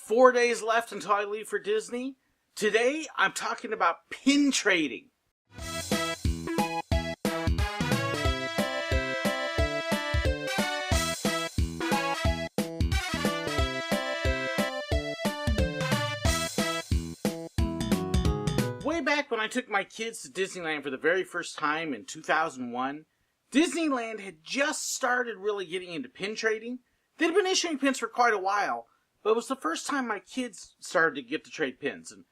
4 days left until I leave for Disney. Today, I'm talking about pin trading. Way back when I took my kids to Disneyland for the very first time in 2001, Disneyland had just started really getting into pin trading. They'd been issuing pins for quite a while, but it was the first time my kids started to get to trade pins, and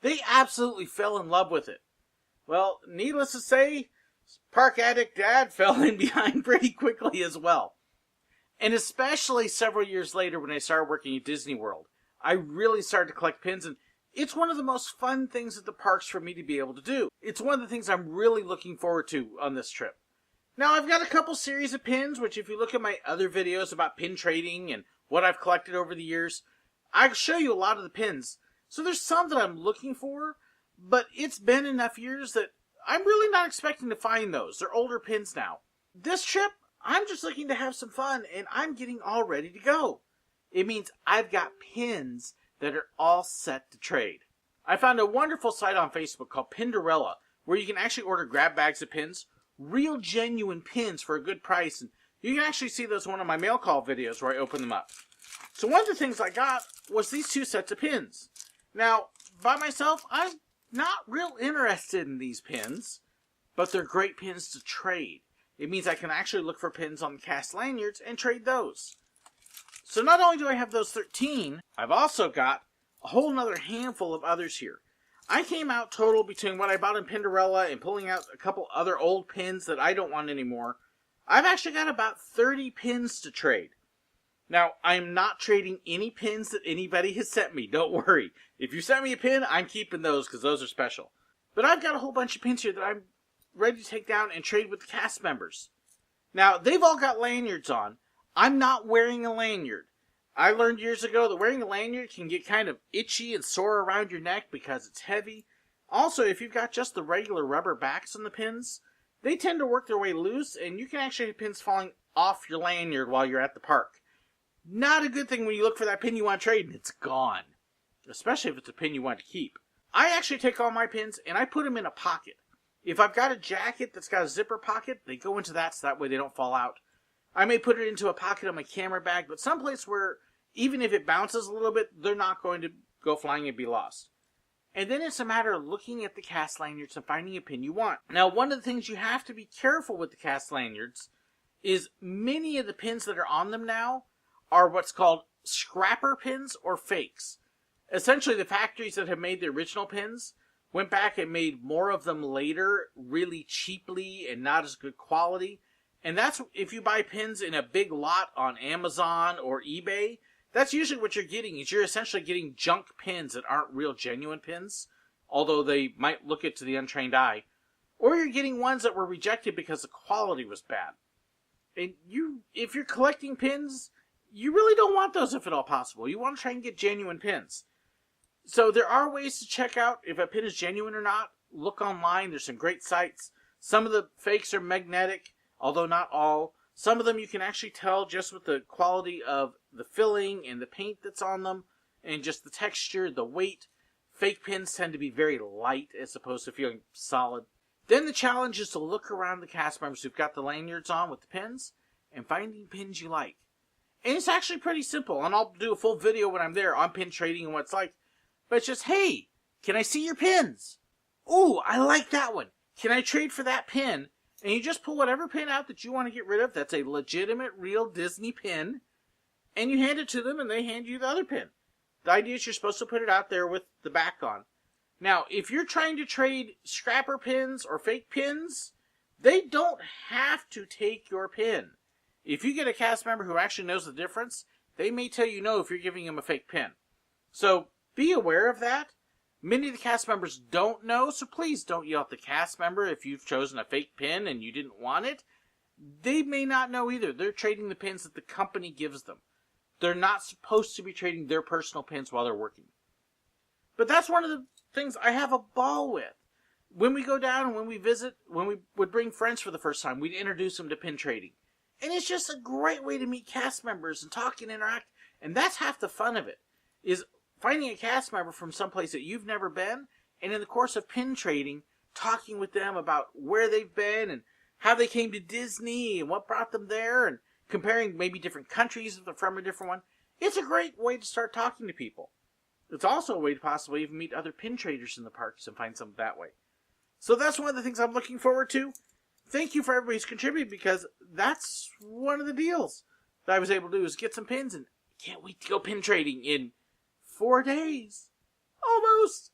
they absolutely fell in love with it. Well, needless to say, Park Addict Dad fell in behind pretty quickly as well. And especially several years later when I started working at Disney World, I really started to collect pins, and it's one of the most fun things at the parks for me to be able to do. It's one of the things I'm really looking forward to on this trip. Now, I've got a couple series of pins, which if you look at my other videos about pin trading and what I've collected over the years, I'll show you a lot of the pins. So there's some that I'm looking for, but it's been enough years that I'm really not expecting to find those. They're older pins now. This trip, I'm just looking to have some fun, and I'm getting all ready to go. It means I've got pins that are all set to trade. I found a wonderful site on Facebook called Pinderella, where you can actually order grab bags of pins, real genuine pins for a good price, and you can actually see those in one of my mail call videos where I open them up. So one of the things I got was these two sets of pins. Now, by myself, I'm not real interested in these pins, but they're great pins to trade. It means I can actually look for pins on the cast lanyards and trade those. So not only do I have those 13, I've also got a whole nother handful of others here. I came out total between what I bought in Pinderella and pulling out a couple other old pins that I don't want anymore. I've actually got about 30 pins to trade. Now, I'm not trading any pins that anybody has sent me. Don't worry. If you sent me a pin, I'm keeping those because those are special. But I've got a whole bunch of pins here that I'm ready to take down and trade with the cast members. Now, they've all got lanyards on. I'm not wearing a lanyard. I learned years ago that wearing a lanyard can get kind of itchy and sore around your neck because it's heavy. Also, if you've got just the regular rubber backs on the pins, they tend to work their way loose, and you can actually have pins falling off your lanyard while you're at the park. Not a good thing when you look for that pin you want to trade and it's gone. Especially if it's a pin you want to keep. I actually take all my pins and I put them in a pocket. If I've got a jacket that's got a zipper pocket, they go into that so that way they don't fall out. I may put it into a pocket on my camera bag, but someplace where even if it bounces a little bit, they're not going to go flying and be lost. And then it's a matter of looking at the cast lanyards and finding a pin you want. Now, one of the things you have to be careful with the cast lanyards is many of the pins that are on them now are what's called scrapper pins or fakes. Essentially, the factories that have made the original pins went back and made more of them later, really cheaply and not as good quality. And that's if you buy pins in a big lot on Amazon or eBay, that's usually what you're getting, is you're essentially getting junk pins that aren't real genuine pins, although they might look it to the untrained eye. Or you're getting ones that were rejected because the quality was bad. And if you're collecting pins, you really don't want those if at all possible. You want to try and get genuine pins. So there are ways to check out if a pin is genuine or not. Look online. There's some great sites. Some of the fakes are magnetic, although not all. Some of them you can actually tell just with the quality of the filling and the paint that's on them and just the texture, the weight. Fake pins tend to be very light as opposed to feeling solid. Then the challenge is to look around the cast members who've got the lanyards on with the pins and finding pins you like. And it's actually pretty simple, and I'll do a full video when I'm there on pin trading and what it's like. But it's just, hey, can I see your pins? Ooh, I like that one. Can I trade for that pin? And you just pull whatever pin out that you want to get rid of that's a legitimate, real Disney pin, and you hand it to them, and they hand you the other pin. The idea is you're supposed to put it out there with the back on. Now, if you're trying to trade scrapper pins or fake pins, they don't have to take your pin. If you get a cast member who actually knows the difference, they may tell you no if you're giving them a fake pin. So be aware of that. Many of the cast members don't know, so please don't yell at the cast member if you've chosen a fake pin and you didn't want it. They may not know either. They're trading the pins that the company gives them. They're not supposed to be trading their personal pins while they're working. But that's one of the things I have a ball with. When we go down and when we visit, when we would bring friends for the first time, we'd introduce them to pin trading. And it's just a great way to meet cast members and talk and interact. And that's half the fun of it, is finding a cast member from someplace that you've never been, and in the course of pin trading, talking with them about where they've been and how they came to Disney and what brought them there, and comparing maybe different countries if they're from a different one. It's a great way to start talking to people. It's also a way to possibly even meet other pin traders in the parks and find something that way. So that's one of the things I'm looking forward to. Thank you for everybody who's contributed, because that's one of the deals that I was able to do is get some pins, and I can't wait to go pin trading in 4 days. Almost.